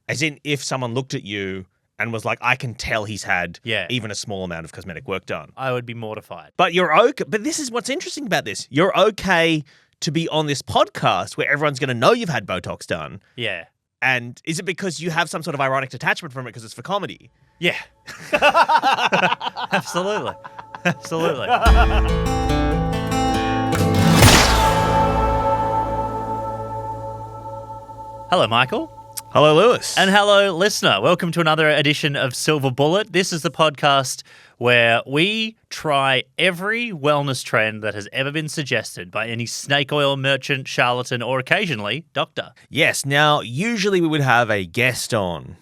As in, if someone looked at you and was like, I can tell he's had even a small amount of cosmetic work done. I would be mortified. But you're okay. But this is what's interesting about this. You're okay to be on this podcast where everyone's going to know you've had Botox done. Yeah. And is it because you have some sort of ironic detachment from it because it's for comedy? Yeah. Absolutely. Absolutely. Hello, Michael. Hello, Lewis. And hello, listener. Welcome to another edition of Silver Bullet. This is the podcast where we try every wellness trend that has ever been suggested by any snake oil merchant, charlatan, or occasionally doctor. Yes. Now, usually we would have a guest on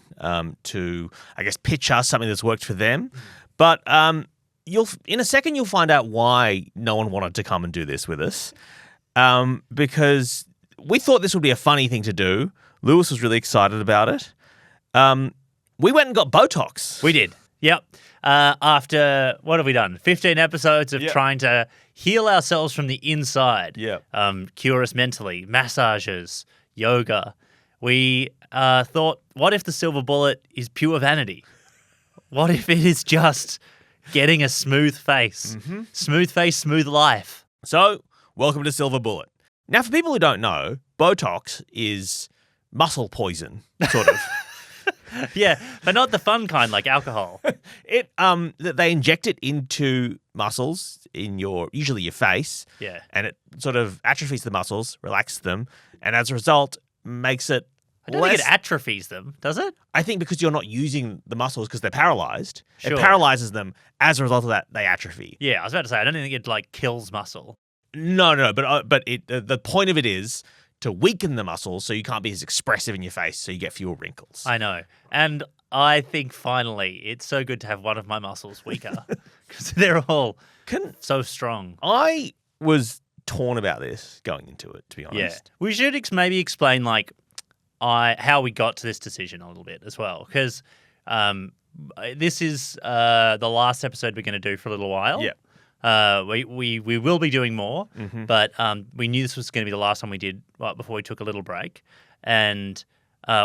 to, I guess, pitch us something that's worked for them. But in a second, you'll find out why no one wanted to come and do this with us. Because we thought this would be a funny thing to do. Lewis was really excited about it. We went and got Botox. We did. Yep. After, what have we done? 15 episodes of trying to heal ourselves from the inside. Yeah. Cure us mentally. Massages. Yoga. We thought, what if the silver bullet is pure vanity? What if it is just getting a smooth face? Mm-hmm. Smooth face, smooth life. So, welcome to Silver Bullet. Now, for people who don't know, Botox is muscle poison, sort of. Yeah, but not the fun kind like alcohol. They inject it into muscles in usually your face. Yeah. And it sort of atrophies the muscles, relaxes them, and as a result makes it I don't think it atrophies them, does it? I think because you're not using the muscles because they're paralyzed, Sure. It paralyzes them. As a result of that, they atrophy. Yeah, I was about to say, I don't think it like kills muscle. No, but the point of it is to weaken the muscles so you can't be as expressive in your face, so you get fewer wrinkles. I know. And I think finally it's so good to have one of my muscles weaker because they're all so strong. I was torn about this going into it, to be honest. Yeah. We should maybe explain like how we got to this decision a little bit as well, because this is the last episode we're going to do for a little while. Yeah. We will be doing more, mm-hmm. but we knew this was going to be the last time we did before we took a little break, and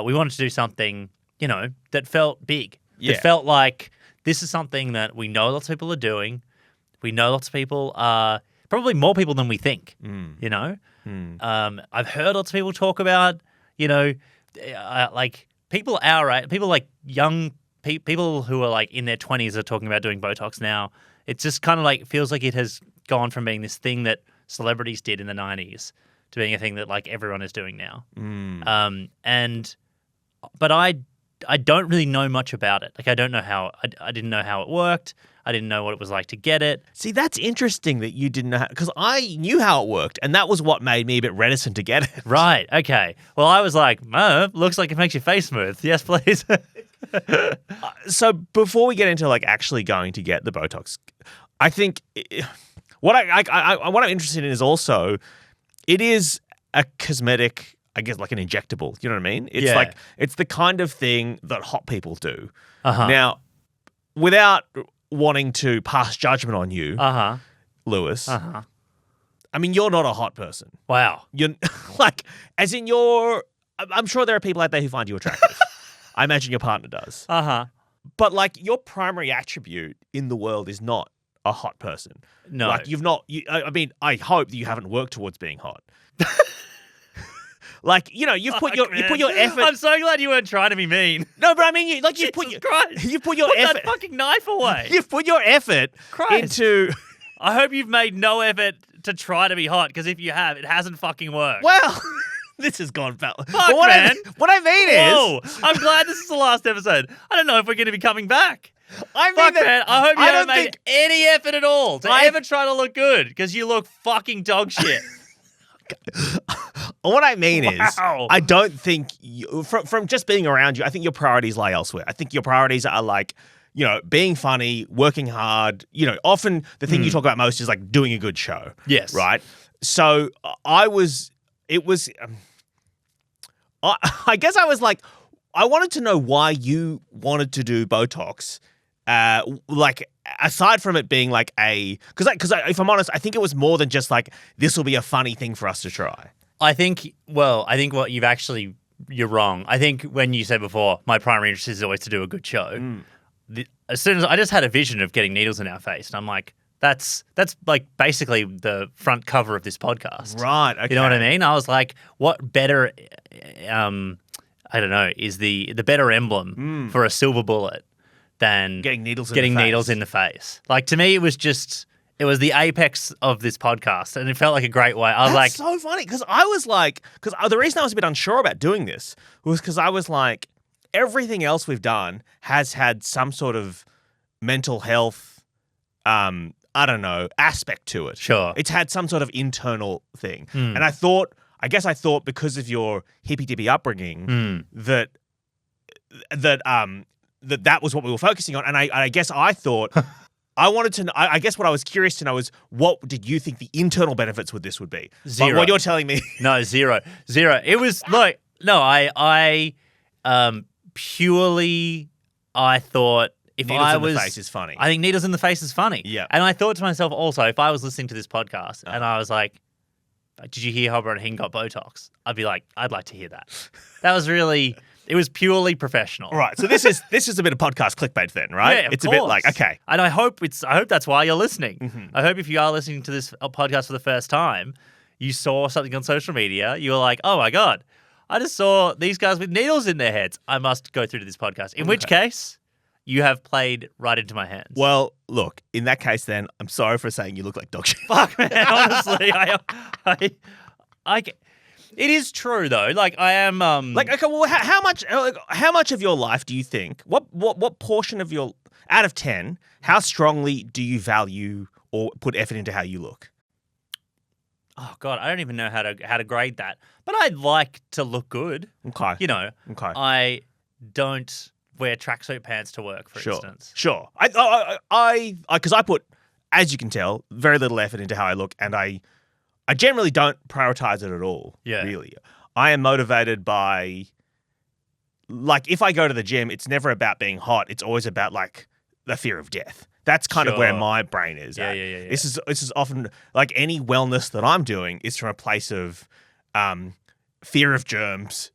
we wanted to do something, that felt big. Yeah. It felt like this is something that we know lots of people are doing. We know lots of people are probably more people than we think. I've heard lots of people talk about, like people our age, people like young people who are like in their 20s are talking about doing Botox now. It's just kind of like feels like it has gone from being this thing that celebrities did in the 90s to being a thing that like everyone is doing now. But I don't really know much about it. Like I don't know how I didn't know how it worked. I didn't know what it was like to get it. See, that's interesting that you didn't know, because I knew how it worked, and that was what made me a bit reticent to get it. Right. Okay. Well, I was like, looks like it makes your face smooth. Yes, please. So before we get into like actually going to get the Botox, I think what I'm interested in is also it is a cosmetic, I guess, like an injectable. You know what I mean? It's like it's the kind of thing that hot people do. Uh-huh. Now, without wanting to pass judgment on you, Lewis. Uh-huh. I mean, you're not a hot person. Wow. You're like, as in I'm sure there are people out there who find you attractive. I imagine your partner does. Uh-huh. But like your primary attribute in the world is not a hot person. No. Like you've not, I mean, I hope that you haven't worked towards being hot. Like, you put your effort. I'm so glad you weren't trying to be mean. No, but I mean, you've Christ. put your Put effort. that fucking knife away. You've put your effort Christ. into. I hope you've made no effort to try to be hot, because if you have, it hasn't fucking worked. Well, this has gone foul. Fuck, man. What I mean Whoa. is, I'm glad this is the last episode. I don't know if we're going to be coming back. I mean Fuck, that, man. I hope you I haven't don't made think- any effort at all to ever try to look good, because you look fucking dog shit. What I mean is, Wow. I don't think from just being around you, I think your priorities lie elsewhere. I think your priorities are like, being funny, working hard. Often the thing you talk about most is like doing a good show. Yes. Right. So I guess I was like, I wanted to know why you wanted to do Botox. Like aside from it being like because if I'm honest, I think it was more than just like this will be a funny thing for us to try. I think what you've actually you're wrong. I think when you said before, my primary interest is always to do a good show. As soon as I just had a vision of getting needles in our face, and I'm like, that's like basically the front cover of this podcast. Right. Okay. You know what I mean? I was like, what better, I don't know, is the better emblem for a silver bullet than Getting needles in the face. Like, to me, it was the apex of this podcast, and it felt like a great way. I was like, so funny because the reason I was a bit unsure about doing this was because I was like, everything else we've done has had some sort of mental health, I don't know, aspect to it. Sure. It's had some sort of internal thing. And I guess I thought because of your hippy-dippy upbringing that was what we were focusing on. And I guess I thought I wanted to know, I guess what I was curious to know is what did you think the internal benefits with this would be? Zero. But what you're telling me. No, zero. It was like, no, I purely, I thought, if Needles I in was, the face is funny. I think needles in the face is funny. Yeah. And I thought to myself also, if I was listening to this podcast and I was like, did you hear Hobba and Hing got Botox? I'd be like, I'd like to hear that. That was really, it was purely professional. Right. So this is a bit of podcast clickbait then, right? Yeah, of it's course. a bit like, okay. And I hope that's why you're listening. I hope if you are listening to this podcast for the first time, you saw something on social media, you were like, oh my God, I just saw these guys with needles in their heads. I must go through to this podcast. In which case, you have played right into my hands. Well, look, in that case then, I'm sorry for saying you look like dog shit. Fuck, man. Honestly, it is true though. Like, I am. Like, okay, well, how much of your life do you think? What portion of your out of 10? How strongly do you value or put effort into how you look? Oh God, I don't even know how to grade that. But I'd like to look good. Okay. You know. Okay. I don't wear tracksuit pants to work, for instance. Sure. Because I put, as you can tell, very little effort into how I look, and I generally don't prioritize it at all. Yeah. Really. I am motivated by, like, if I go to the gym, it's never about being hot. It's always about, like, the fear of death. That's kind of where my brain is at. Yeah. This is often, like, any wellness that I'm doing is from a place of fear of germs,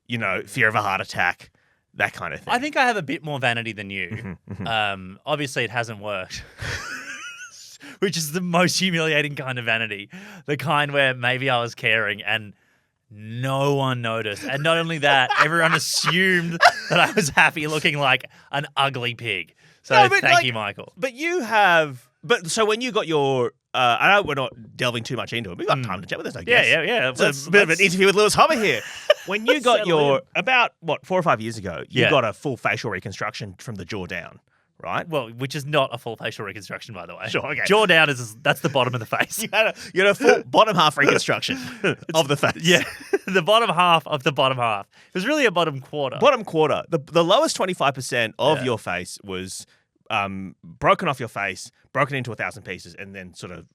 fear of a heart attack, that kind of thing. I think I have a bit more vanity than you. Obviously, it hasn't worked. Which is the most humiliating kind of vanity. The kind where maybe I was caring and no one noticed. And not only that, everyone assumed that I was happy looking like an ugly pig. So thank you, Michael. But so when you got your, I know we're not delving too much into it. We've got time to chat with this, I guess. Yeah. It's a bit of an interview with Lewis Hobba here. When you got about 4 or 5 years ago, you got a full facial reconstruction from the jaw down, right? Well, which is not a full facial reconstruction, by the way. Sure, okay. Jaw down that's the bottom of the face. You had a full bottom half reconstruction of the face. Yeah, the bottom half of the bottom half. It was really a bottom quarter. Bottom quarter. The lowest 25% of your face was broken off your face, broken into 1,000 pieces, and then sort of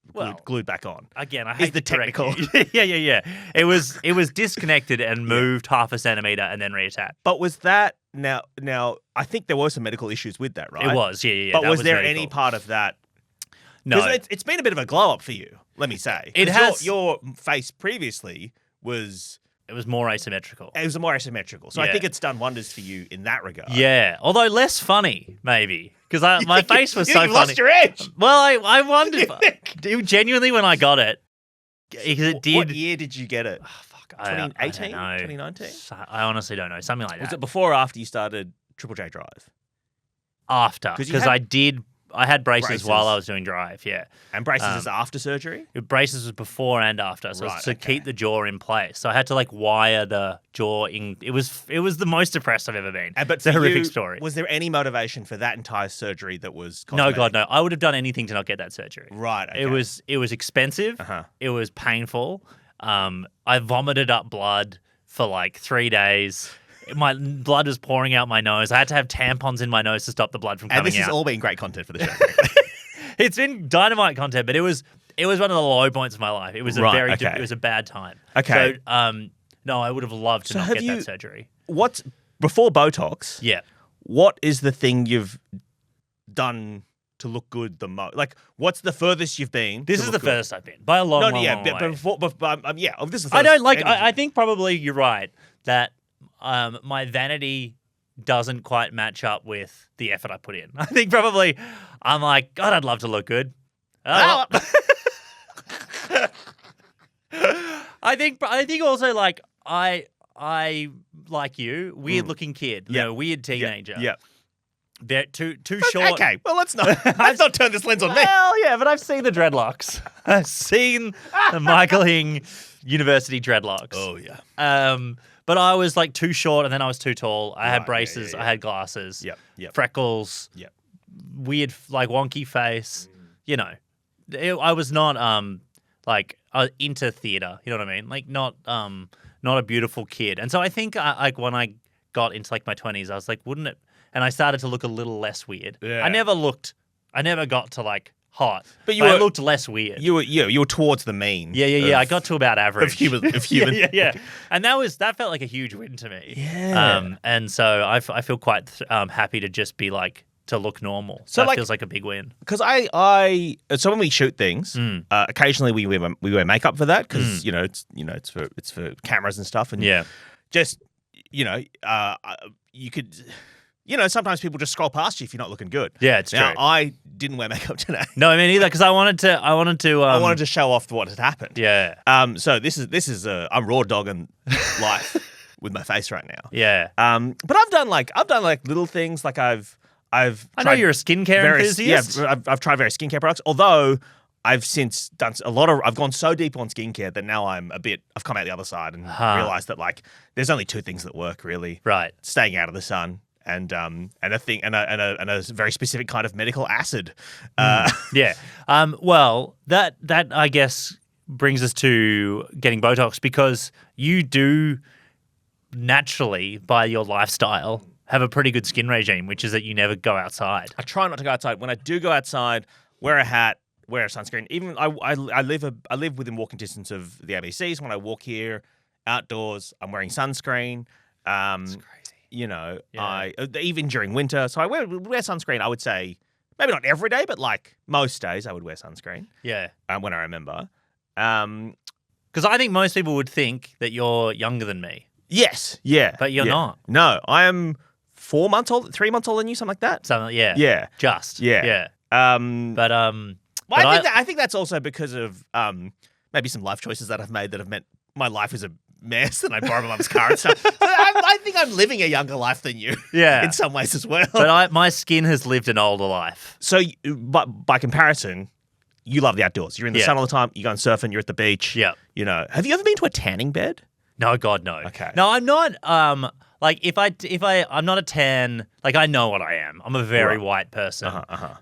glued back on. Again, I hate the technical. Yeah. It was disconnected and moved half a centimeter and then reattached. But was that now? I think there were some medical issues with that, right? It was, yeah. But was there any part of that? No, because it's been a bit of a glow up for you. Let me say, it has. Your face previously was. It was more asymmetrical. It was more asymmetrical. So I think it's done wonders for you in that regard. Yeah, although less funny, maybe. Because my face was so funny. You lost your edge. Well, I wondered. Genuinely, when I got it, because it did. What year did you get it? Oh, fuck, 2018? 2019? I honestly don't know. Something like that. Was it before or after you started Triple J Drive? After. Because I had braces while I was doing Drive, yeah. And braces is after surgery? Braces was before and after, so it's to keep the jaw in place. So I had to wire the jaw in. It was the most depressed I've ever been. But it's a horrific story. Was there any motivation for that entire surgery that was cosmetic? No, God, no. I would have done anything to not get that surgery. Right. Okay. It was expensive. It was painful. I vomited up blood for 3 days. My blood was pouring out my nose. I had to have tampons in my nose to stop the blood from coming out. And this has all been great content for the show. It's been dynamite content, but it was one of the low points of my life. It was it was a bad time. Okay. So no, I would have loved to not get that surgery. What's before Botox? Yeah. What is the thing you've done to look good the most? What's the furthest you've been? This is the furthest I've been by a long, long way. This is the I don't I think probably you're right that my vanity doesn't quite match up with the effort I put in. I think probably I'm like, God, I'd love to look good. Oh. I think also like I like you, weird looking kid, weird teenager. Yeah. They're too short. Okay, well let's not turn this lens on me. Well, yeah, but I've seen the dreadlocks. I've seen the Michael Hing University dreadlocks. Oh yeah. But I was like too short, and then I was too tall. I had Right, braces. yeah. I had glasses. Yep. Freckles. Yep. Weird, like wonky face. You know, I was not like into theater. You know what I mean? Like not a beautiful kid. And so I think like when I got into like my 20s, I was like, wouldn't it? And I started to look a little less weird. Yeah. I never got to like hot, But I looked less weird. You were towards the mean. Yeah. I got to about average of human. yeah. And that felt like a huge win to me. Yeah. And so I feel quite happy to just be like to look normal. So that like, feels like a big win. Because so when we shoot things, occasionally we wear makeup for that because it's for cameras and stuff, and just you could. Sometimes people just scroll past you if you're not looking good. Yeah, it's now, true. I didn't wear makeup today. No, I mean either because I wanted to. I wanted to show off what had happened. Yeah. So this is I'm raw dogging life with my face right now. Yeah. But I've done like little things like I know you're a skincare enthusiast. Yeah, I've tried various skincare products. Although I've since done I've gone so deep on skincare that now I've come out the other side and realized that like there's only two things that work really. Right. Staying out of the sun. And a very specific kind of medical acid. Yeah. Well, that I guess brings us to getting Botox because you do naturally, by your lifestyle, have a pretty good skin regime, which is that you never go outside. I try not to go outside. When I do go outside, wear a hat, wear a sunscreen. Even I live within walking distance of the ABCs. When I walk here outdoors, I'm wearing sunscreen. That's crazy. Even during winter, so I wear sunscreen. I would say maybe not every day, but like most days, I would wear sunscreen. Yeah. When I remember. Because I think most people would think that you're younger than me. Yes. Yeah. But you're not. No, I am 3 months older than you, something like that. Something. Yeah. Yeah. Just. Yeah. Yeah. I think that's also because of maybe some life choices that I've made that have meant my life is a mess and I borrow my mum's car and stuff. So I think I'm living a younger life than you. Yeah. In some ways as well. But my skin has lived an older life. So, but by comparison, you love the outdoors. You're in the sun all the time. You go surfing. You're at the beach. Yeah. Have you ever been to a tanning bed? No, God, no. Okay. No, I'm not. Like if I'm not a tan. Like I know what I am. I'm a very white person.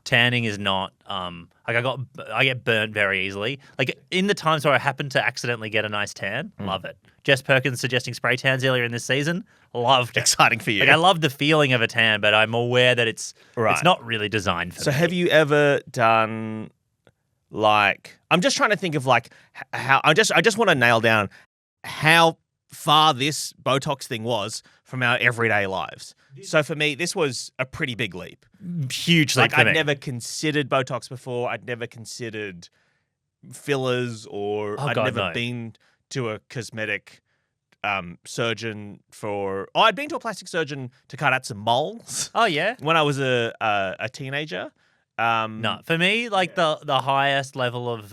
Tanning is not. Like I get burnt very easily. Like in the times where I happen to accidentally get a nice tan, love it. Jess Perkins suggesting spray tans earlier in this season, loved it. Exciting for you. Like I love the feeling of a tan, but I'm aware that it's not really designed for me. So have you ever done like? I'm just trying to think of like how I just want to nail down how far this Botox thing was from our everyday lives. So for me, this was a pretty big leap. Huge leap. Like I'd never considered Botox before. I'd never considered fillers, or I'd never been to a cosmetic surgeon for. Oh, I'd been to a plastic surgeon to cut out some moles. Oh yeah, when I was a teenager. No, for me, like the highest level of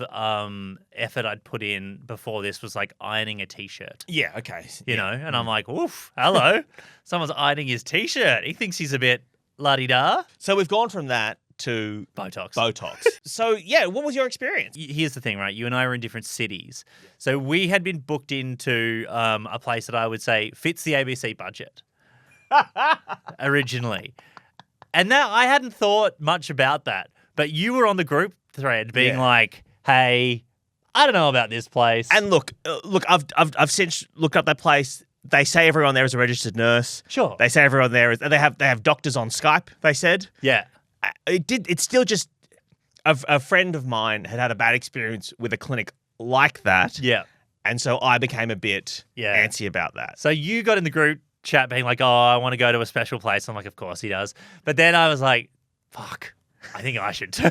effort I'd put in before this was like ironing a t-shirt. Yeah, okay. You know, and I'm like, oof, hello. Someone's ironing his t-shirt. He thinks he's a bit la-di-da. So we've gone from that to Botox. So yeah, what was your experience? Here's the thing, right? You and I were in different cities. So we had been booked into a place that I would say fits the ABC budget originally. And now I hadn't thought much about that, but you were on the group thread being like, "Hey, I don't know about this place." And look, I've since looked up that place. They say everyone there is a registered nurse. Sure. They say everyone there is. They have doctors on Skype. They said. Yeah. It's still just a friend of mine had a bad experience with a clinic like that. Yeah. And so I became a bit antsy about that. So you got in the group chat being like, "Oh, I want to go to a special place." I'm like, "Of course he does." But then I was like, "Fuck, I think I should too."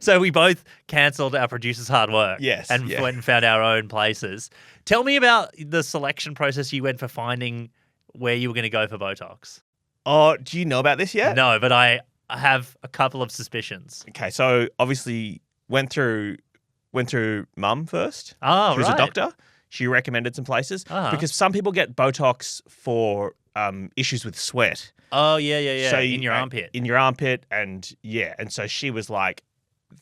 So we both cancelled our producer's hard work. Yes, And yeah. went and found our own places. Tell me about the selection process you went for finding where you were going to go for Botox. Oh, do you know about this yet? No, but I have a couple of suspicions. Okay, so obviously went through mum first. Oh, She was right. a doctor. She recommended some places Uh-huh. because some people get Botox for issues with sweat. Oh, yeah. So in your armpit. In your armpit, and so she was like,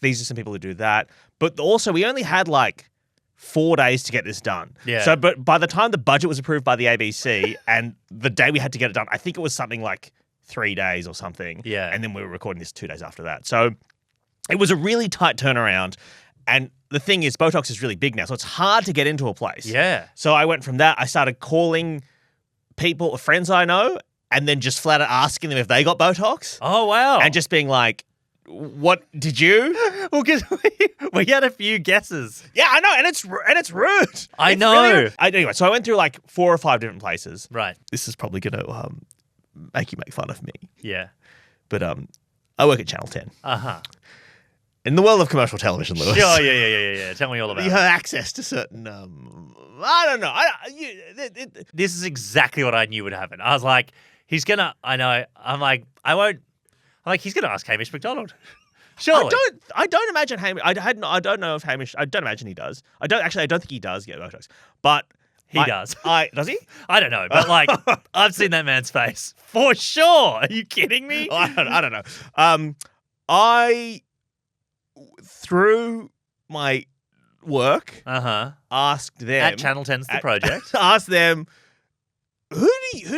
these are some people who do that. But also, we only had like 4 days to get this done. Yeah. So, but by the time the budget was approved by the ABC and the day we had to get it done, I think it was something like 3 days or something. Yeah. And then we were recording this 2 days after that. So it was a really tight turnaround. And the thing is, Botox is really big now, so it's hard to get into a place. Yeah. So I went from that. I started calling people, friends I know, and then just flat out asking them if they got Botox, Oh, wow. and just being like, "What did you?" well, because we had a few guesses. Yeah, I know, and it's rude. I It's know. really rude. Anyway, so I went through like 4 or 5 different places. Right. This is probably going to make you make fun of me, Yeah. but I work at Channel 10 Uh-huh. in the world of commercial television, Lewis. Oh, yeah. Tell me all about You it. have access to certain. I don't know. This is exactly what I knew would happen. I was like, he's going to, I know, I'm like, I won't, I'm like, he's going to ask Hamish McDonald. Surely. I don't imagine Hamish. I don't know if Hamish. I don't imagine he does. I don't think he does get Botox, but He does. Does he? I don't know, but like, I've seen that man's face for sure. Are you kidding me? I don't know. I through my work Uh-huh. asked them At Channel 10's The Project. asked them who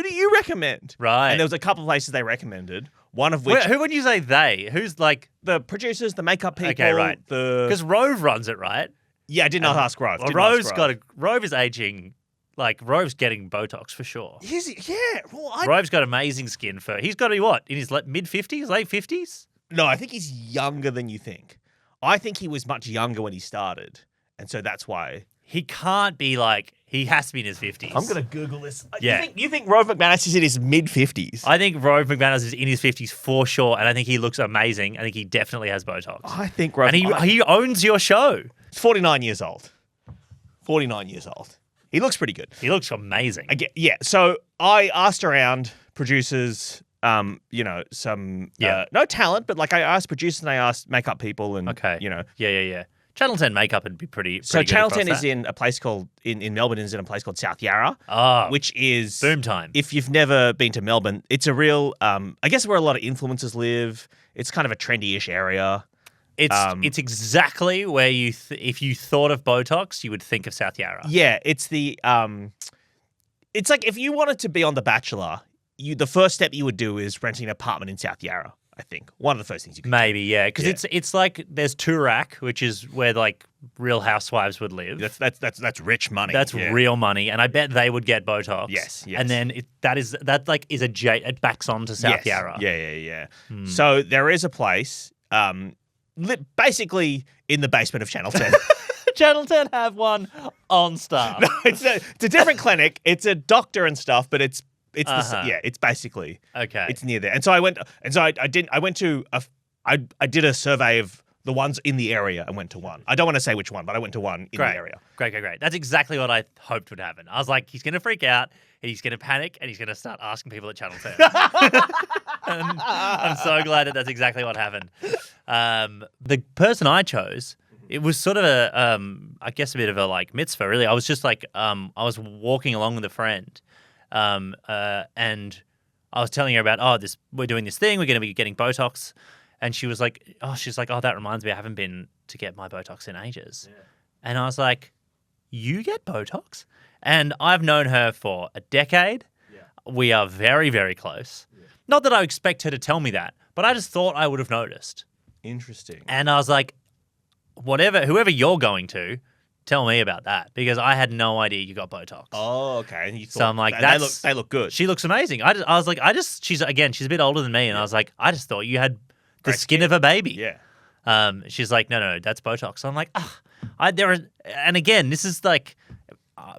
do you recommend? Right. And there was a couple of places they recommended. One of which Who would you say they? Who's like, the producers, the makeup people. Okay, right. Because Rove runs it, right? Yeah, I did not ask Rove. Well, Didn't ask Rove. Rove is aging, like, Rove's getting Botox for sure. Yeah. Well, Rove's got amazing skin for, he's got to be what, in his mid-50s, late 50s? No, I think he's younger than you think. I think he was much younger when he started, and so that's why. He can't be like, he has to be in his 50s. I'm gonna Google this. Yeah. You think Rove McManus is in his mid-50s? I think Rove McManus is in his 50s for sure, and I think he looks amazing. I think he definitely has Botox. I think Rove. And he owns your show. He's 49 years old. 49 years old. He looks pretty good. He looks amazing. Again, yeah. So I asked around producers, some no talent, but like I asked producers and I asked makeup people and Okay. you know. Yeah. Channel 10 makeup would be pretty So good Channel across 10 is that. in a place called in Melbourne is in a place called South Yarra, which is boom time. If you've never been to Melbourne, it's a real I guess where a lot of influencers live. It's kind of a trendy-ish area. It's exactly where if you thought of Botox, you would think of South Yarra. Yeah, it's the it's like if you wanted to be on The Bachelor, the first step you would do is renting an apartment in South Yarra. I think one of the first things you could Maybe, yeah, because it's like there's Toorak, which is where like Real Housewives would live. do. That's rich money. That's yeah. real money, and I bet they would get Botox. Yes. And then it backs onto South Yarra. Yeah. So there is a place, basically in the basement of Channel 10. Channel 10 have one on staff. It's a different clinic. It's a doctor and stuff, but it's Uh-huh. it's basically Okay. it's near there. And so I went I did a survey of the ones in the area and went to one. I don't want to say which one, but I went to one in the area. Great. That's exactly what I hoped would happen. I was like, he's going to freak out, he's going to panic, and he's going to start asking people at Channel 10. And I'm so glad that's exactly what happened. The person I chose, it was sort of I guess a bit of a like mitzvah, really. I was just like, I was walking along with a friend, and I was telling her about, we're doing this thing, we're going to be getting Botox. And she was like, that reminds me, I haven't been to get my Botox in ages. Yeah. And I was like, you get Botox? And I've known her for a decade. Yeah. We are very, very close. Yeah. Not that I expect her to tell me that, but I just thought I would have noticed. Interesting. And I was like, whoever you're going to, tell me about that, because I had no idea you got Botox. Oh, okay. And you thought, so I'm like, they look good. She looks amazing. I was like, she's a bit older than me, and I was like, I just thought you had the skin of a baby. Yeah. She's like, no, that's Botox. So I'm like, and again, this is like,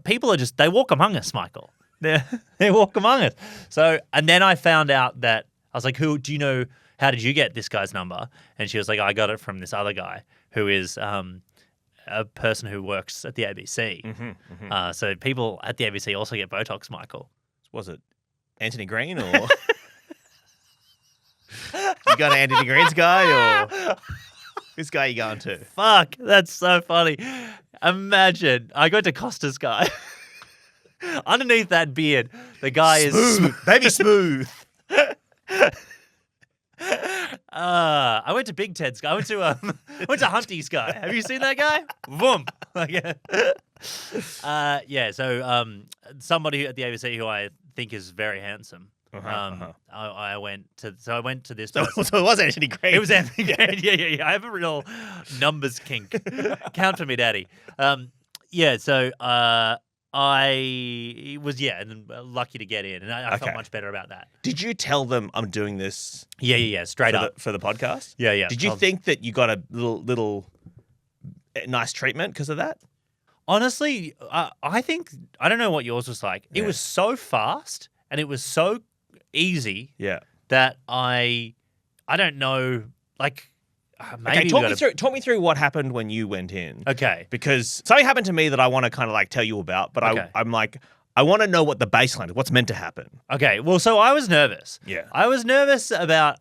people are they walk among us, Michael. They walk among us. So, and then I found out that I was like, do you know how did you get this guy's number? And she was like, I got it from this other guy who is a person who works at the ABC. So people at the ABC also get Botox, Michael. Was it Anthony Green or you got an Anthony Green's guy or whose guy are you going to? Fuck, that's so funny. Imagine I go to Costa's guy. Underneath that beard, the guy is Smooth, baby smooth. I went to Big Ted's guy. I went to Hunty's guy. Have you seen that guy? Boom. So somebody at the ABC who I think is very handsome. I went to this person. So it was Anthony Green. It was Anthony Green. Yeah. I have a real numbers kink. Count for me, daddy. So I was lucky to get in, and I felt much better about that. Did you tell them I'm doing this? Yeah, straight up for the podcast. Yeah. Did you think that you got a little nice treatment because of that? Honestly, I think I don't know what yours was like. It was so fast and it was so easy. Yeah. That I don't know. Like, maybe talk me through what happened when you went in. Okay. Because something happened to me that I want to kind of like tell you about, but I'm like, I want to know what the baseline is, what's meant to happen. Okay. Well, so I was nervous. Yeah. I was nervous about.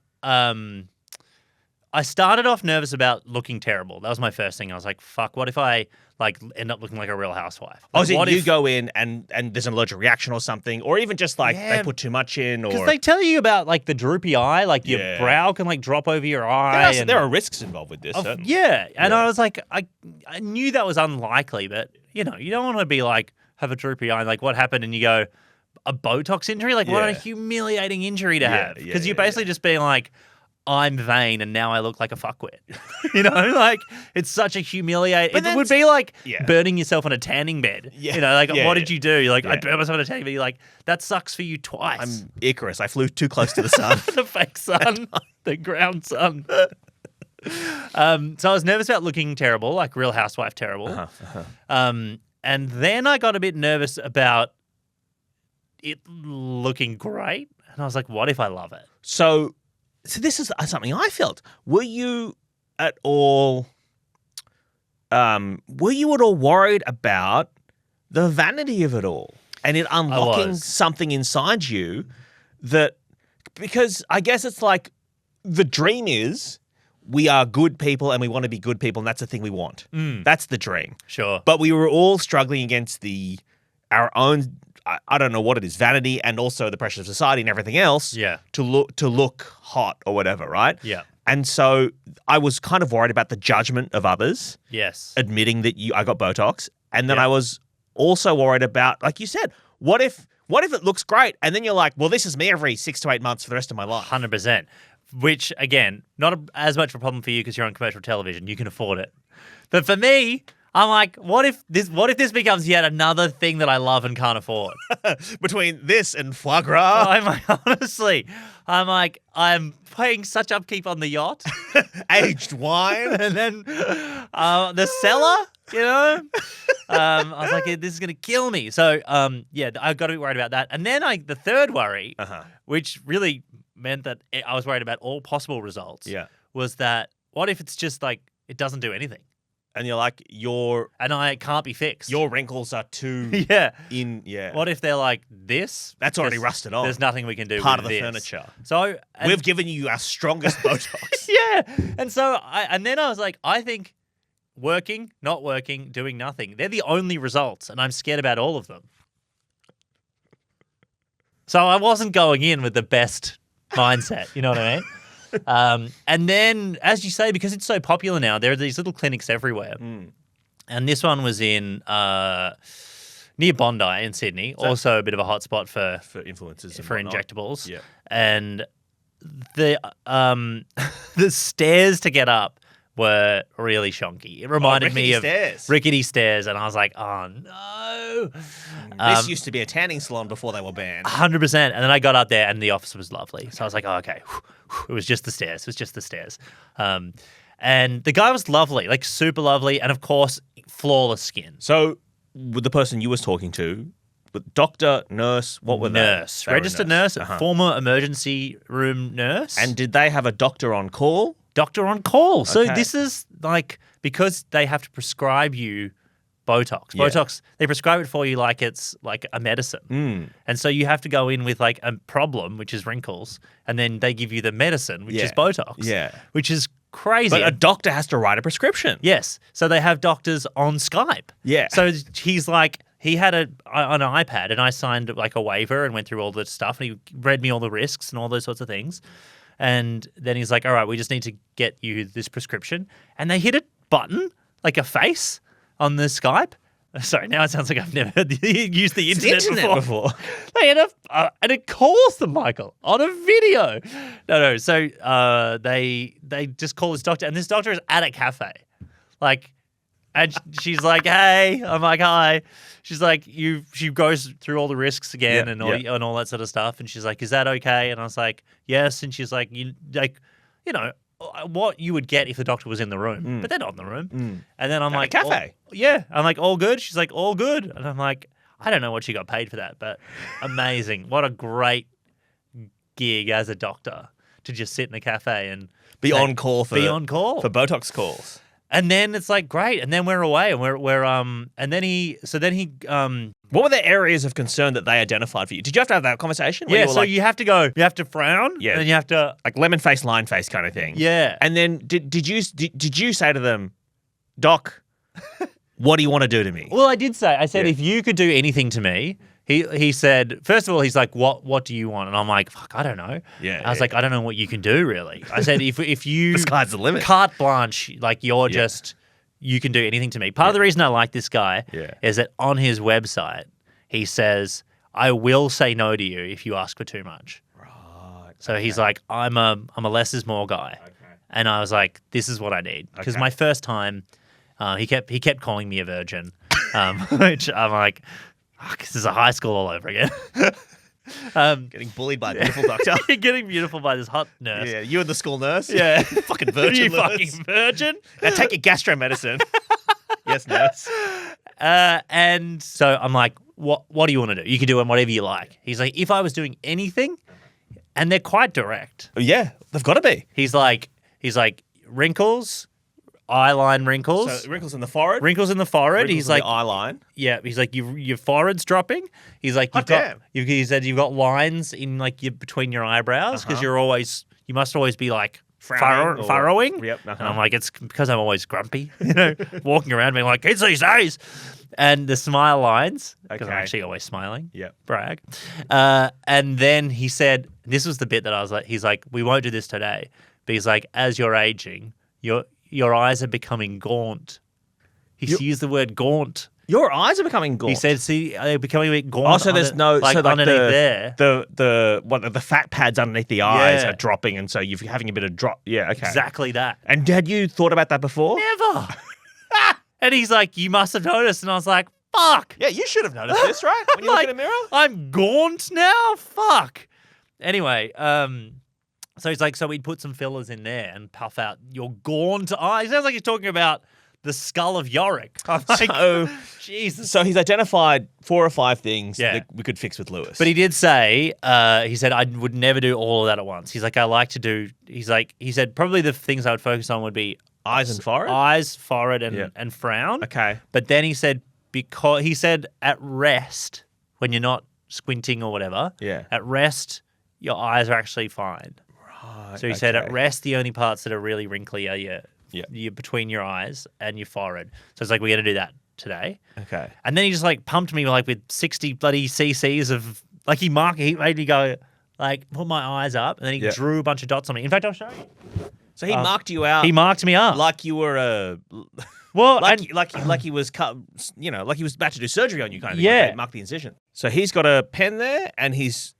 I started off nervous about looking terrible. That was my first thing. I was like, "Fuck! What if I like end up looking like a Real Housewife?" Like, so you go in and there's an allergic reaction or something, or even just like they put too much in, or because they tell you about like the droopy eye, like your brow can like drop over your eye. There are risks involved with this. And I was like, I knew that was unlikely, but you know, you don't want to be like have a droopy eye. Like what happened, and you go a Botox injury. Like what a humiliating injury to have, because you're basically just being like, I'm vain and now I look like a fuckwit. You know, like it's such a humiliating. It would be like burning yourself on a tanning bed. Yeah. You know, like what did you do? You're like, I burned myself on a tanning bed. You're like, that sucks for you twice. I'm Icarus. I flew too close to the sun. The fake sun, the ground sun. So I was nervous about looking terrible, like Real Housewife terrible. And then I got a bit nervous about it looking great. And I was like, what if I love it? So this is something I felt. Were you at all worried about the vanity of it all and it unlocking something inside you because I guess it's like the dream is we are good people and we want to be good people and that's the thing we want. That's the dream. Sure. But we were all struggling against our own I don't know what it is, vanity and also the pressure of society and everything else to look hot or whatever, right? Yeah. And so I was kind of worried about the judgment of others. Yes. Admitting that I got Botox. And then I was also worried about, like you said, what if it looks great? And then you're like, well, this is me every 6 to 8 months for the rest of my life. 100%. Which, again, not as much of a problem for you because you're on commercial television. You can afford it. But for me, I'm like, what if this becomes yet another thing that I love and can't afford? Between this and foie gras. I'm paying such upkeep on the yacht. Aged wine. And then the cellar, you know? I was like, this is going to kill me. So, I've got to be worried about that. And then the third worry, which really meant that I was worried about all possible results, was that what if it's just like it doesn't do anything? And you're like, and I can't be fixed. Your wrinkles are too What if they're like this? That's already rusted on. There's nothing we can do Part with of the this. furniture. So we've given you our strongest Botox. And so then I was like, I think working, not working, doing nothing, they're the only results, and I'm scared about all of them. So I wasn't going in with the best mindset, you know what I mean? And then, as you say, because it's so popular now, there are these little clinics everywhere. And this one was in near Bondi in Sydney, also a bit of a hotspot for influencers, for injectables. Yeah. And the stairs to get up were really shonky. It reminded me of rickety stairs, and I was like, oh no. This used to be a tanning salon before they were banned. 100%. And then I got up there and the office was lovely. So I was like, oh, okay. It was just the stairs. And the guy was lovely, like super lovely. And of course, flawless skin. So with the person you was talking to, doctor, nurse, what were they? Nurse. They were a Registered nurse, former emergency room nurse. And did they have a doctor on call? Doctor on call. So Okay. this is like, because they have to prescribe you Botox. Yeah. Botox, they prescribe it for you like it's like a medicine. Mm. And so you have to go in with like a problem, which is wrinkles, and then they give you the medicine, which is Yeah. Botox. Yeah. Which is crazy. But a doctor has to write a prescription. Yes. So they have doctors on Skype. Yeah. So he's like, he had an iPad, and I signed like a waiver and went through all the stuff, and he read me all the risks and all those sorts of things. And then he's like, all right, we just need to get you this prescription. And they hit a button, like a face, on the Skype. Sorry, now it sounds like I've never used the internet, before. They had and it calls them, Michael, on a video. No. So they just call this doctor, and this doctor is at a cafe, like, and she's like, "Hey," I'm like, "Hi." She's like, She goes through all the risks again and all that sort of stuff, and she's like, "Is that okay?" And I was like, "Yes." And she's like, "You know." What you would get if the doctor was in the room, but they're not in the room. And then I'm like, a cafe. I'm like, all good. She's like, all good. And I'm like, I don't know what she got paid for that, but amazing. What a great gig as a doctor to just sit in a cafe and Be on call for Botox calls. And then it's like, great. And then we're away, and and then he. What were the areas of concern that they identified for you? Did you have to have that conversation? Yeah, so you have to frown, Yeah. and then you have to, like lemon face, line face kind of thing. yeah. And then did you say to them, Doc, what do you want to do to me? Well, I said, Yeah. if you could do anything to me, he said, first of all, he's like, what do you want? And I'm like, fuck, I don't know. Yeah, I was like, I don't know what you can do, really. I said, if you The sky's the limit. carte blanche, like you're just, you can do anything to me. Part of the reason I like this guy is that on his website, he says, I will say no to you if you ask for too much. Right. So he's like, I'm a less is more guy. Okay. And I was like, this is what I need. Because my first time, he kept calling me a virgin, which I'm like, fuck, this is a high school all over again. Getting bullied by a beautiful doctor. Getting beautiful by this hot nurse. Yeah, you and the school nurse. Yeah. Fucking virgin. You nurse. fucking virgin. Now take your gastro medicine. Yes, nurse. And so I'm like, what do you want to do? You can do whatever you like. He's like, if I was doing anything, and they're quite direct. Yeah, they've got to be. He's like, wrinkles, eyeline wrinkles. So wrinkles in the forehead. Wrinkles in the forehead. Wrinkles He's in like, the eye line. yeah. He's like, your forehead's dropping. He's like, Damn. he said you've got lines in like between your eyebrows because you must always be like Frowning or- furrowing. Yep. And I'm like, it's because I'm always grumpy, walking around being like, kids these days. And the smile lines, because I'm Okay. actually always smiling. Yep. Brag. And then he said, this was the bit that I was like, he's like, we won't do this today. But he's like, as you're aging, your eyes are becoming gaunt. He used the word gaunt. Your eyes are becoming gaunt. He said, see, they're becoming a bit gaunt. Oh, so there's no like so like underneath there. the fat pads underneath the eyes Yeah. are dropping, and so you're having a bit of drop. Yeah, okay. Exactly that. And had you thought about that before? Never. And he's like, you must have noticed. And I was like, fuck. Yeah, you should have noticed this, right? When you look in a mirror. I'm gaunt now? Fuck. Anyway, so he's like, so we'd put some fillers in there and puff out your gaunt eyes. Sounds like he's talking about the skull of Yorick. I'm like, So, Jesus. so he's identified 4 or 5 things Yeah. that we could fix with Lewis. But he did say, he said, I would never do all of that at once. He's like, I like to do, he said, probably the things I would focus on would be eyes and forehead. eyes, forehead, and, Yeah. and frown. Okay. But then he said, because he said at rest, when you're not squinting or whatever, Yeah. at rest, your eyes are actually fine. Right. So he said at okay. rest, the only parts that are really wrinkly are your between your eyes and your forehead. So it's like, we're going to do that today. Okay. And then he just like pumped me like with 60 bloody cc's of, like he made me go, like put my eyes up, and then he Yeah. drew a bunch of dots on me. In fact, I'll show you. So he marked you out. He marked me up. like you were a. Well, like and- he was cut, like he was about to do surgery on you, kind of thing. Yeah. Like, mark the incision. So he's got a pen there, and he's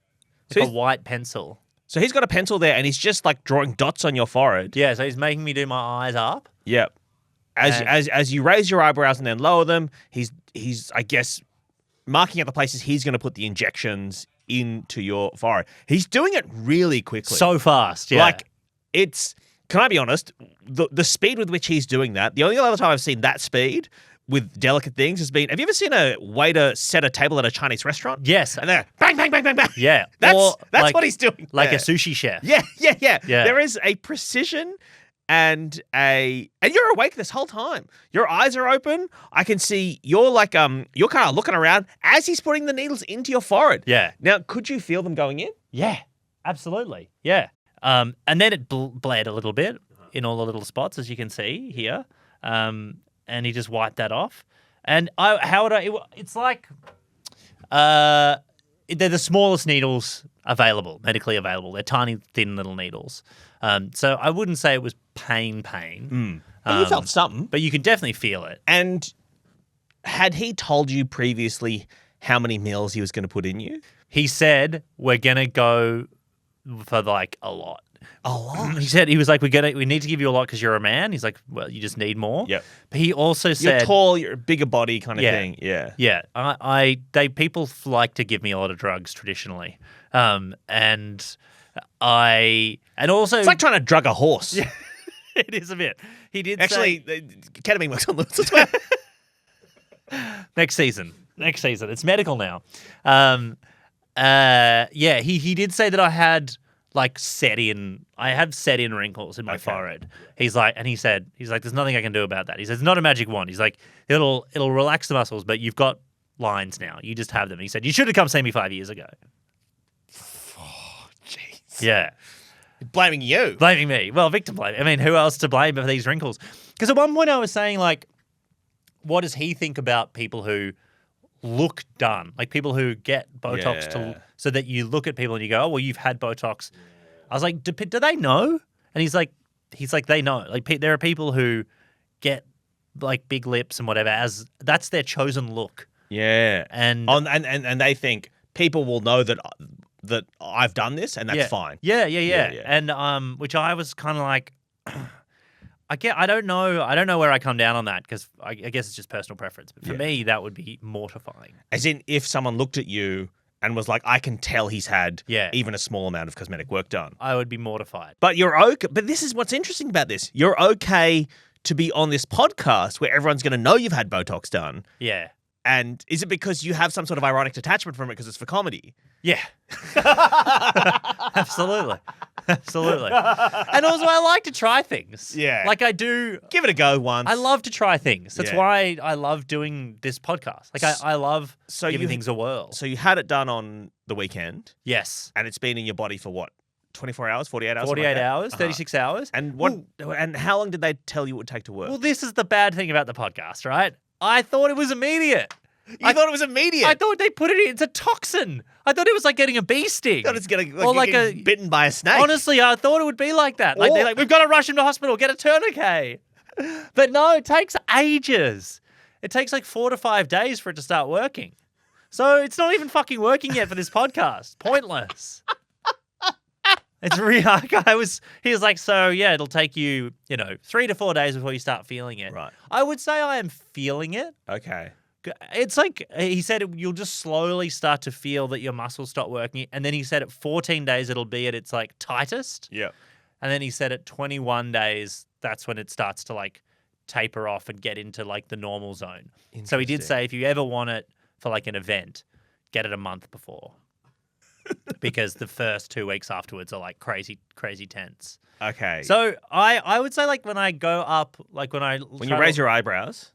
like a white pencil. so he's got a pencil there, and he's just like drawing dots on your forehead. Yeah, so he's making me do my eyes up. Yep. As you raise your eyebrows and then lower them, he's I guess marking out the places he's going to put the injections into your forehead. He's doing it really quickly. So fast, yeah. Like it's. Can I be honest? The speed with which he's doing that, the only other time I've seen that speed with delicate things has been, have you ever seen a waiter set a table at a Chinese restaurant? Yes. And they're bang, bang, bang, bang, bang. Yeah. That's Or what he's doing. Like there. a sushi chef. Yeah. Yeah. There is a precision and you're awake this whole time. Your eyes are open. I can see you're like you're kind of looking around as he's putting the needles into your forehead. Yeah. Now, could you feel them going in? Yeah. Absolutely. Yeah. And then it bled a little bit in all the little spots, as you can see here. And he just wiped that off. And it's like, they're the smallest needles available, medically available. They're tiny, thin little needles. So I wouldn't say it was pain. But you felt something. But you can definitely feel it. And had he told you previously how many mils he was going to put in you? He said, we're going to go for like a lot. A lot? He was like, we need to give you a lot because you're a man. He's like, well, you just need more. Yep. But he also said, you're tall, you're a bigger body kind of thing. Yeah. Yeah. People like to give me a lot of drugs traditionally. And also It's like trying to drug a horse. Yeah, it is a bit. He did actually ketamine works on those as well. Next season. It's medical now. He did say that I had like set in wrinkles in my forehead. He said, there's nothing I can do about that. He says, it's not a magic wand. He's like, it'll relax the muscles, but you've got lines now. You just have them. He said, you should have come see me 5 years ago. Oh, jeez. Yeah. Blaming you. Blaming me. Well, victim blaming. I mean, who else to blame for these wrinkles? Because at one point I was saying, like, what does he think about people who look done? Like people who get Botox so that you look at people and you go, oh, well, you've had Botox. Yeah. I was like, do they know? And he's like, they know. Like there are people who get like big lips and whatever as that's their chosen look. Yeah. And they think people will know that I've done this and that's fine. Yeah. And which I was kind of like, I don't know where I come down on that because I guess it's just personal preference. But for me, that would be mortifying. As in, if someone looked at you and was like, I can tell he's had even a small amount of cosmetic work done. I would be mortified. But you're okay. But this is what's interesting about this. You're okay to be on this podcast where everyone's going to know you've had Botox done. Yeah. And is it because you have some sort of ironic detachment from it because it's for comedy? Yeah. Absolutely. And also, I like to try things. Yeah. Like I do. Give it a go once. I love to try things. That's why I love doing this podcast. Like I love giving things a whirl. So you had it done on the weekend. Yes. And it's been in your body for what? 24 hours, 48 hours? 48 hours, 36 hours. And and how long did they tell you it would take to work? Well, this is the bad thing about the podcast, right? I thought it was immediate. You thought it was immediate? I thought they put it in. It's a toxin. I thought it was like getting a bee sting. I thought it's getting bitten by a snake. Honestly, I thought it would be like that. Like, they're like, we've got to rush him to hospital, get a tourniquet. But no, it takes ages. It takes like 4 to 5 days for it to start working. So it's not even fucking working yet for this podcast. Pointless. It's really he was like, so yeah, it'll take you, 3 to 4 days before you start feeling it. Right. I would say I am feeling it. Okay. It's like, he said you'll just slowly start to feel that your muscles stop working. And then he said at 14 days, it'll be at its like tightest. Yeah. And then he said at 21 days, that's when it starts to like taper off and get into like the normal zone. So he did say if you ever want it for like an event, get it a month before. Because the first 2 weeks afterwards are like crazy, crazy tense. Okay. So I would say like when I go up, like when you raise your eyebrows,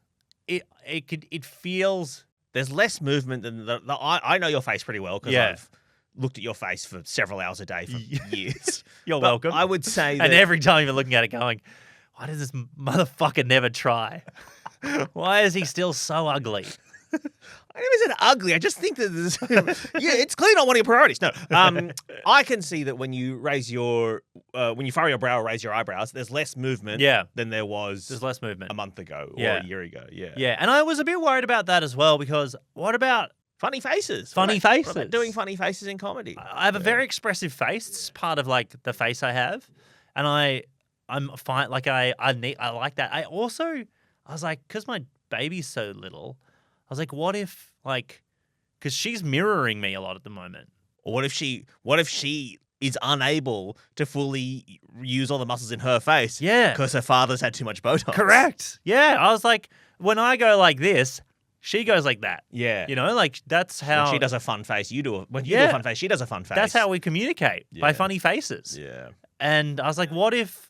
it feels there's less movement than I know your face pretty well because I've looked at your face for several hours a day for years. You're welcome. I would say that... And every time you're looking at it going, why does this motherfucker never try? Why is he still so ugly? I never said ugly. I just think that this, it's clearly not one of your priorities. No, I can see that when you raise when you furrow your brow or raise your eyebrows, there's less movement than there was. There's less movement a month ago or a year ago. Yeah, yeah. And I was a bit worried about that as well because what about funny faces? Funny faces. What about doing funny faces in comedy? I have a very expressive face. It's part of like the face I have, and I'm fine. Like I like that. I was like, because my baby's so little. I was like, what if, like, because she's mirroring me a lot at the moment. Or what if she is unable to fully use all the muscles in her face. Yeah. Because her father's had too much Botox. Correct. Yeah. I was like, when I go like this, she goes like that. Yeah. You know, like that's how When she does a fun face, you do when you do a fun face, she does a fun face. That's how we communicate by funny faces. Yeah. And I was like, what if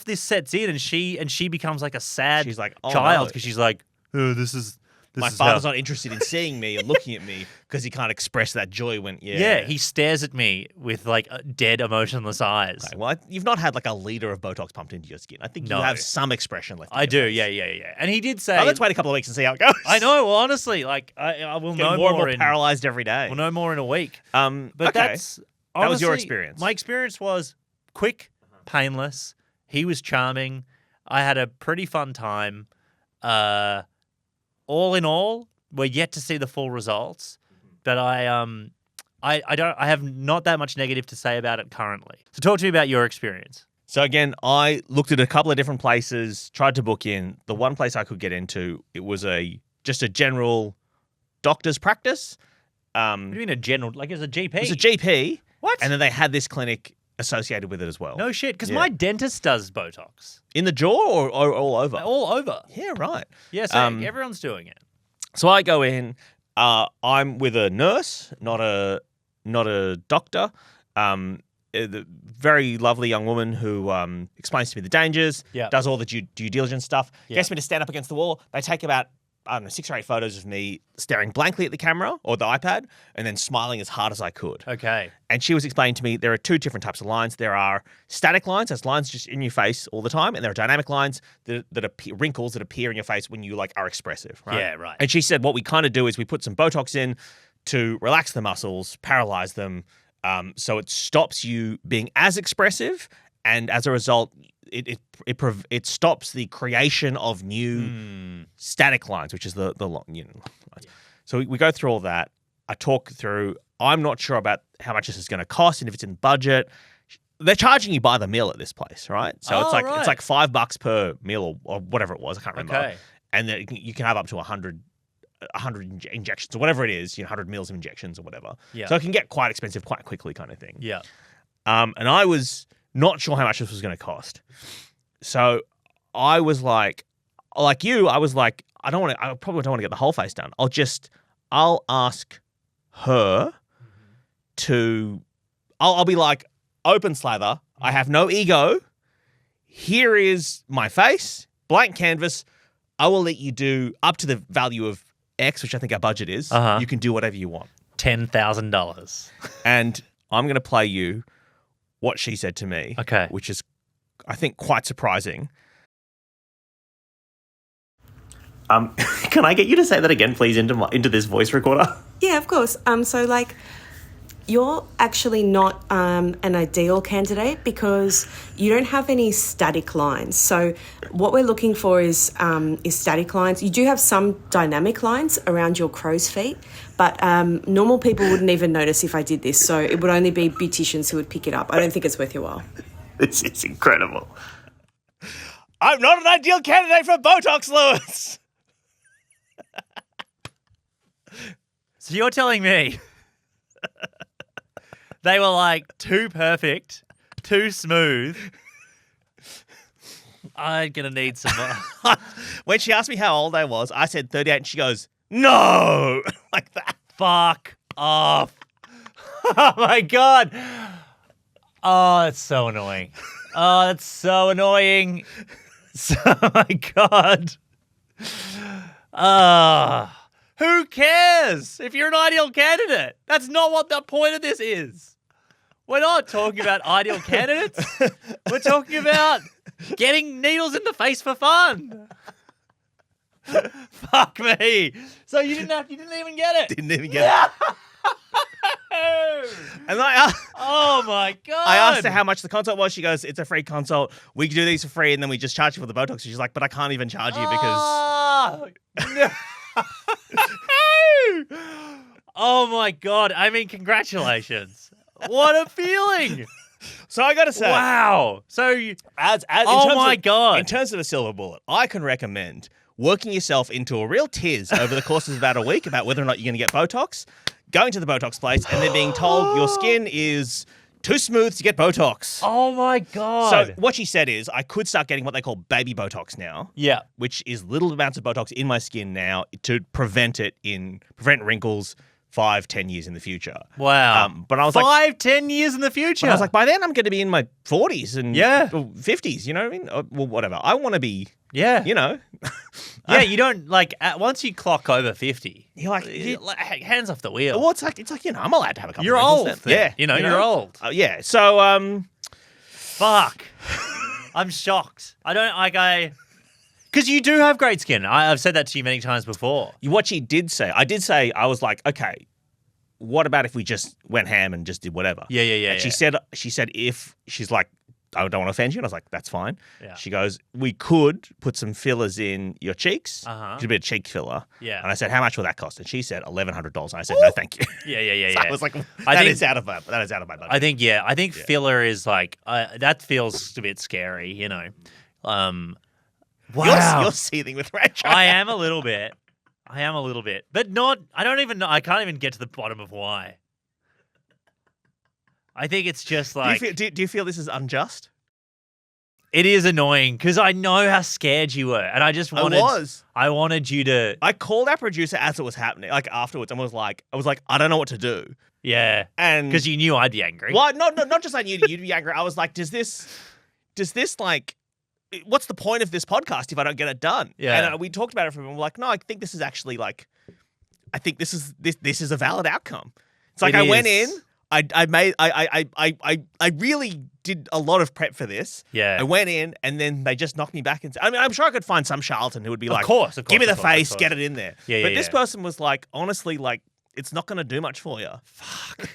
this sets in and she becomes like a sad She's like, oh, child no. because she's like, oh, this is My father's not interested in seeing me or looking at me because he can't express that joy when, he stares at me with like dead, emotionless eyes. Okay, well, you've not had like a liter of Botox pumped into your skin. I think you No. have some expression left. In I your do, face. yeah. And he did say, Oh, let's wait a couple of weeks and see how it goes. I know. Well, honestly, like I will know Getting more and more in paralyzed every day. we'll know more in a week. But But that's that was your honestly, experience. My experience was quick, painless. He was charming. I had a pretty fun time. All in all, we're yet to see the full results, but I have not that much negative to say about it currently. So talk to me about your experience. So again, I looked at a couple of different places, tried to book in. The one place I could get into, it was just a general doctor's practice. What do you mean a general, like as a GP? It was a GP. What? And then they had this clinic associated with it as well. No shit, because Yeah. my dentist does Botox. In the jaw or all over? All over. Yeah, right. Yeah, so everyone's doing it. So I go in. I'm with a nurse, not a doctor. The very lovely young woman who explains to me the dangers, Yeah. does all the due diligence stuff, Yeah. gets me to stand up against the wall. They take about, 6 or 8 photos of me staring blankly at the camera or the iPad and then smiling as hard as I could. Okay. And she was explaining to me there are 2 different types of lines. There are static lines, that's lines just in your face all the time, and there are dynamic lines that appear, wrinkles that appear in your face when you are expressive, right? Yeah, right. And she said what we kind of do is we put some Botox in to relax the muscles, paralyze them, so it stops you being as expressive, and as a result, it stops the creation of new static lines, which is the long lines. Yeah. So we go through all that. I talk through. I'm not sure about how much this is going to cost and if it's in budget. They're charging you by the meal at this place, right? So it's like $5 per meal or whatever it was. I can't remember. Okay. And then you can have up to 100 injections or whatever it is, 100 mils of injections or whatever. Yeah. So it can get quite expensive quite quickly, kind of thing. Yeah. And I was not sure how much this was going to cost. So I was like you, I was like, I probably don't want to get the whole face done. I'll ask her to, I'll be like, open slather. I have no ego. Here is my face, blank canvas. I will let you do up to the value of X, which I think our budget is. Uh-huh. You can do whatever you want. $10,000. And I'm going to play you what she said to me. Okay. Which is, I think, quite surprising. Can I get you to say that again, please, into this voice recorder? Yeah, of course. So, you're actually not an ideal candidate because you don't have any static lines. So, what we're looking for is static lines. You do have some dynamic lines around your crow's feet, but normal people wouldn't even notice if I did this. So, it would only be beauticians who would pick it up. I don't think it's worth your while. This is incredible. I'm not an ideal candidate for Botox, Lewis. So you're telling me they were like too perfect, too smooth. I'm going to need some more. When she asked me how old I was, I said 38, and she goes, no, like that. Fuck off. Oh, my God. Oh, that's so annoying. Oh, that's so annoying. Oh, my God. Who cares if you're an ideal candidate? That's not what the point of this is. We're not talking about ideal candidates. We're talking about getting needles in the face for fun. Fuck me. So you didn't even get it. Didn't even get it. And Oh my God. I asked her how much the consult was. She goes, it's a free consult. We can do these for free, and then we just charge you for the Botox. She's like, but I can't even charge you because... No. Oh my God. I mean, congratulations. What a feeling. So I got to say... Wow. So In terms of a silver bullet, I can recommend working yourself into a real tiz over the course of about a week about whether or not you're going to get Botox, going to the Botox place, and then being told your skin is too smooth to get Botox. Oh my God. So what she said is I could start getting what they call baby Botox now. Yeah. Which is little amounts of Botox in my skin now to prevent wrinkles 5-10 years in the future. Wow. But I was 5-10 years in the future. But I was like, by then I'm going to be in my 40s and Yeah. or 50s, you know what I mean? Well, whatever. I want to be, yeah. you know. Yeah, you don't, like, once you clock over 50, You're like, hands off the wheel. well, it's like, you know, I'm allowed to have a couple You're of wrinkles old. then. Then. Yeah. You know, you're old. Yeah. So, Fuck. I'm shocked. Because you do have great skin. I've said that to you many times before. what she did say, I was like, okay, what about if we just went ham and just did whatever? Yeah. And she said if she's like, I don't want to offend you. And I was like, that's fine. Yeah. She goes, we could put some fillers in your cheeks. Uh-huh. A bit of cheek filler. Yeah. And I said, how much will that cost? And she said $1,100. And I said, no, thank you. Yeah. So I was like, that is out of my budget. I think filler is like, that feels a bit scary, you know. Wow. You're seething with rage. I am a little bit. But not, I don't even know, I can't even get to the bottom of why. I think it's just like... Do you feel this is unjust? It is annoying because I know how scared you were, and I just wanted... I wanted you to... I called our producer as it was happening, like afterwards, and I was like, I don't know what to do. Yeah. And... Because you knew I'd be angry. Well, not just I knew you'd be angry. I was like, does this like... What's the point of this podcast if I don't get it done? Yeah. And we talked about it for a minute. We're like, no, I think this is actually like... I think this is a valid outcome. It's like I went in... I really did a lot of prep for this. Yeah. I went in and then they just knocked me back. And I mean, I'm sure I could find some charlatan who would be like, of course, give me the of course, face, of course. get it in there. Yeah, but this person was like, honestly, like, it's not going to do much for you. Fuck.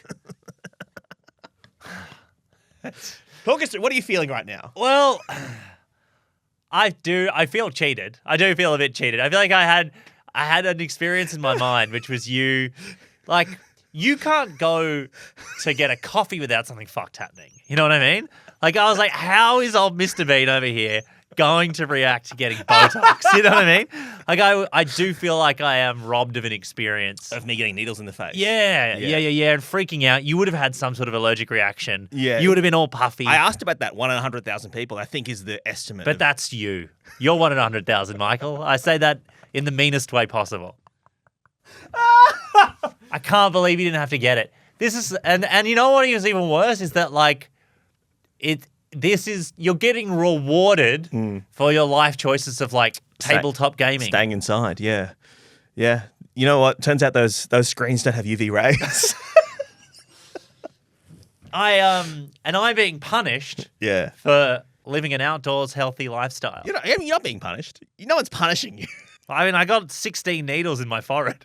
Talk us through, what are you feeling right now? Well, I feel cheated. I do feel a bit cheated. I feel like I had an experience in my mind, which was you, like... You can't go to get a coffee without something fucked happening. You know what I mean? Like, I was like, how is old Mr. Bean over here going to react to getting Botox? You know what I mean? Like, I do feel like I am robbed of an experience. Of me getting needles in the face. Yeah, and freaking out. You would have had some sort of allergic reaction. Yeah. You would have been all puffy. I asked about that 1 in 100,000 people, I think is the estimate. But that's you. You're 1 in 100,000, Michael. I say that in the meanest way possible. I can't believe you didn't have to get it. This is and you know what is even worse is that like you're getting rewarded for your life choices of like tabletop gaming. Staying inside, yeah. Yeah. You know what? Turns out those screens don't have UV rays. I'm being punished Yeah. for living an outdoors healthy lifestyle. I mean, you're not being punished. No one's punishing you. I mean, I got 16 needles in my forehead.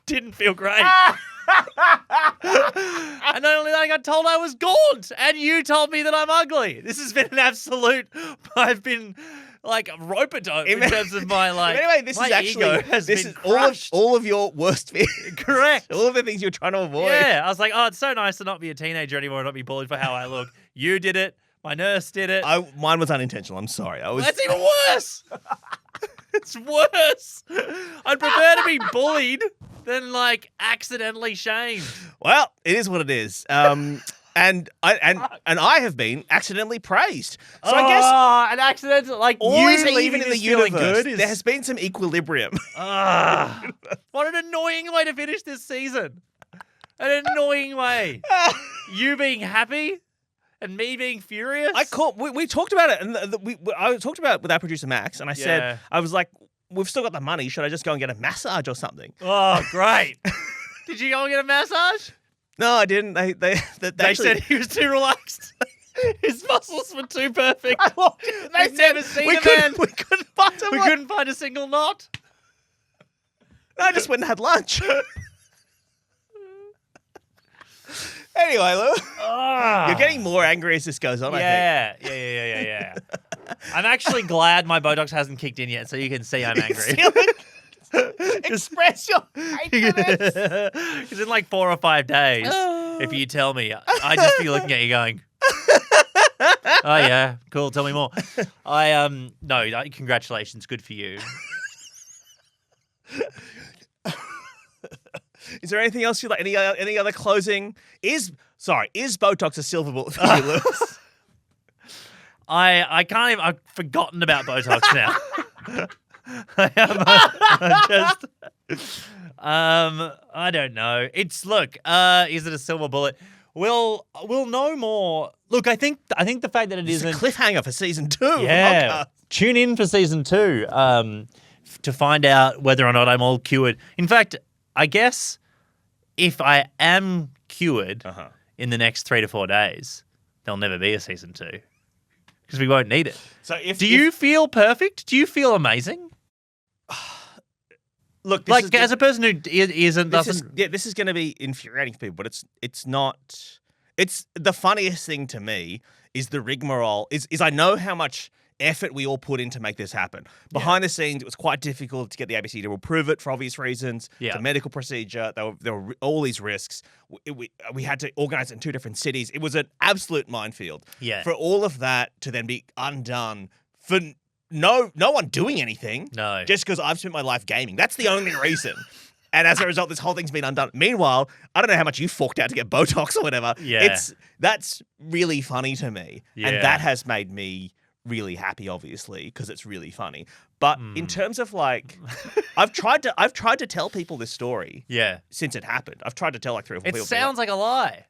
Didn't feel great. And not only that, I got told I was gaunt, and you told me that I'm ugly. This has been an absolute... I've been like rope-a-dope in terms of my like... Anyway, this my is actually... ego has This been is crushed. all of your worst fears. Correct. All of the things you're trying to avoid. Yeah, I was like, oh, it's so nice to not be a teenager anymore and not be bullied for how I look. You did it. My nurse did it. Mine was unintentional. I'm sorry. That's even worse. It's worse. I'd prefer to be bullied than like accidentally shamed. Well, it is what it is. And I have been accidentally praised. So I guess an accident like always, you even in the feeling universe, good is... there has been some equilibrium. What an annoying way to finish this season. An annoying way. You being happy and me being furious. We talked about it, and I talked about it with our producer Max, and I said, I was like, we've still got the money. Should I just go and get a massage or something? Oh, great. Did you go and get a massage? No, I didn't. They actually said he was too relaxed. His muscles were too perfect. They've never seen a man. We couldn't find We couldn't find a single knot. No, I just went and had lunch. Anyway, Lou, you're getting more angry as this goes on, I think. Yeah. I'm actually glad my Botox hasn't kicked in yet, so you can see I'm angry. Express your hatefulness. Because in like 4 or 5 days, if you tell me, I'd just be looking at you going, oh yeah, cool, tell me more. No, congratulations, good for you. Is there anything else you like? Any other closing? Sorry, is Botox a silver bullet for you, Lewis? I can't even. I've forgotten about Botox now. I'm just. I don't know. Is it a silver bullet? We'll know more. Look, I think the fact that it It's a isn't. cliffhanger for season 2. Yeah. Tune in for season 2 to find out whether or not I'm all cured. In fact, I guess if I am cured in the next 3 to 4 days, there'll never be a season 2 because we won't need it. So Do you feel perfect? Do you feel amazing? Look, As a person who doesn't. This is going to be infuriating for people, but it's not. It's the funniest thing to me is the rigmarole. Is I know how much effort we all put in to make this happen. Behind the scenes, it was quite difficult to get the ABC to approve it for obvious reasons. Yeah. It's a medical procedure. There were all these risks. We had to organize it in 2 different cities. It was an absolute minefield. Yeah. For all of that to then be undone for no one doing anything. No. Just because I've spent my life gaming. That's the only reason. And as a result, this whole thing's been undone. Meanwhile, I don't know how much you forked out to get Botox or whatever. Yeah. That's really funny to me. Yeah. And that has made me really happy, obviously, because it's really funny. But in terms of like, I've tried to tell people this story since it happened. I've tried to tell like 3 or 4 It people. sounds like a lie.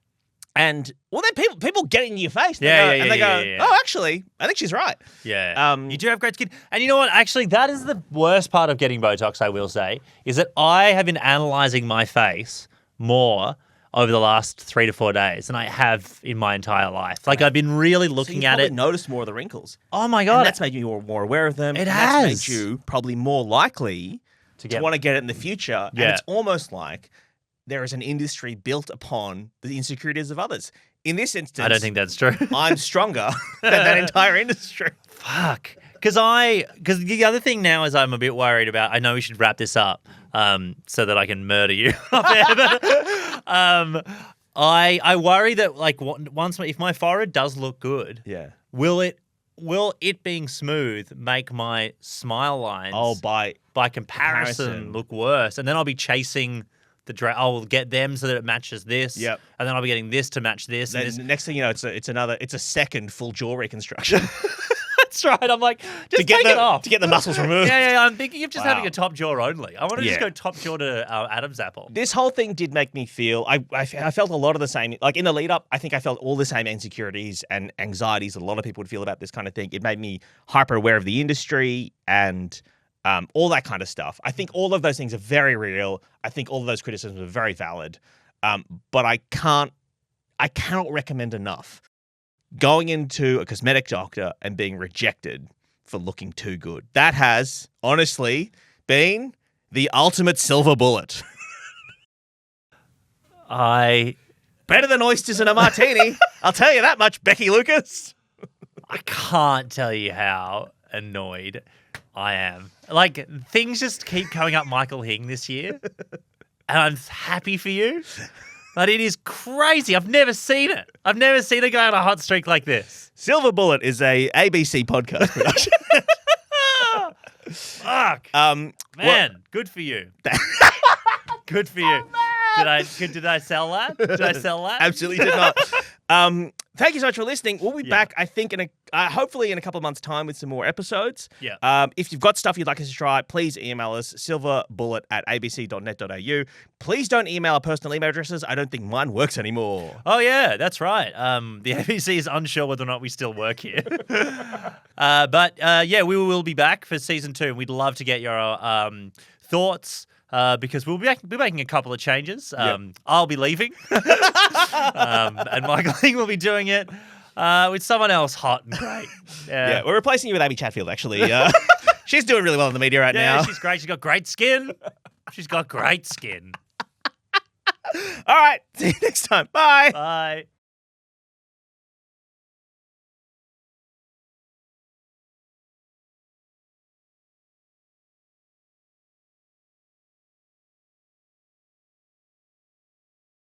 And well, then people get in your face. They Yeah, go, oh, actually, I think she's right. Yeah. You do have great skin. And you know what? Actually, that is the worst part of getting Botox, I will say, is that I have been analysing my face more over the last 3 to 4 days than I have in my entire life. Like, I've been really looking at it. Noticed more of the wrinkles. Oh, my God. And that's made you more aware of them. It That's has. made you probably more likely to want to get it in the future. Yeah. And it's almost like there is an industry built upon the insecurities of others. In this instance, I don't think that's true. I'm stronger than that entire industry. Fuck. Because the other thing now is I'm a bit worried about, I know we should wrap this up so that I can murder you. I worry that like if my forehead does look good, will it being smooth make my smile lines by comparison look worse? And then I'll be chasing I'll get them so that it matches this. Yep. And then I'll be getting this to match this. Then And this. the next thing you know, it's a second full jaw reconstruction That's right. I'm like, just take it off. to get the muscles removed. Yeah. I'm thinking of just having Wow. a top jaw only. I want to just go top jaw to Adam's apple. This whole thing did make me feel, I felt a lot of the same, like in the lead up, I think I felt all the same insecurities and anxieties that a lot of people would feel about this kind of thing. It made me hyper aware of the industry and all that kind of stuff. I think all of those things are very real. I think all of those criticisms are very valid. But I cannot recommend enough going into a cosmetic doctor and being rejected for looking too good. That has, honestly, been the ultimate silver bullet. Better than oysters in a martini. I'll tell you that much, Becky Lucas. I can't tell you how annoyed I am. Like, things just keep coming up Michael Hing this year. And I'm happy for you. But it is crazy. I've never seen it. I've never seen a guy on a hot streak like this. Silver Bullet is a ABC podcast production. Fuck. Good for you. Good for you. Did I sell that? Did I sell that? Absolutely did not. Thank you so much for listening. We'll be back, I think, hopefully in a couple of months' time with some more episodes. Yeah. If you've got stuff you'd like us to try, please email us, silverbullet@abc.net.au. Please don't email our personal email addresses. I don't think mine works anymore. Oh, yeah, that's right. The ABC is unsure whether or not we still work here. But we will be back for season 2. We'd love to get your thoughts. Because we'll be making a couple of changes. I'll be leaving. And Michael Hing will be doing it with someone else hot and great. Yeah, we're replacing you with Amy Chatfield, actually. She's doing really well in the media right now. Yeah, she's great. She's got great skin. She's got great skin. All right, see you next time. Bye. Bye.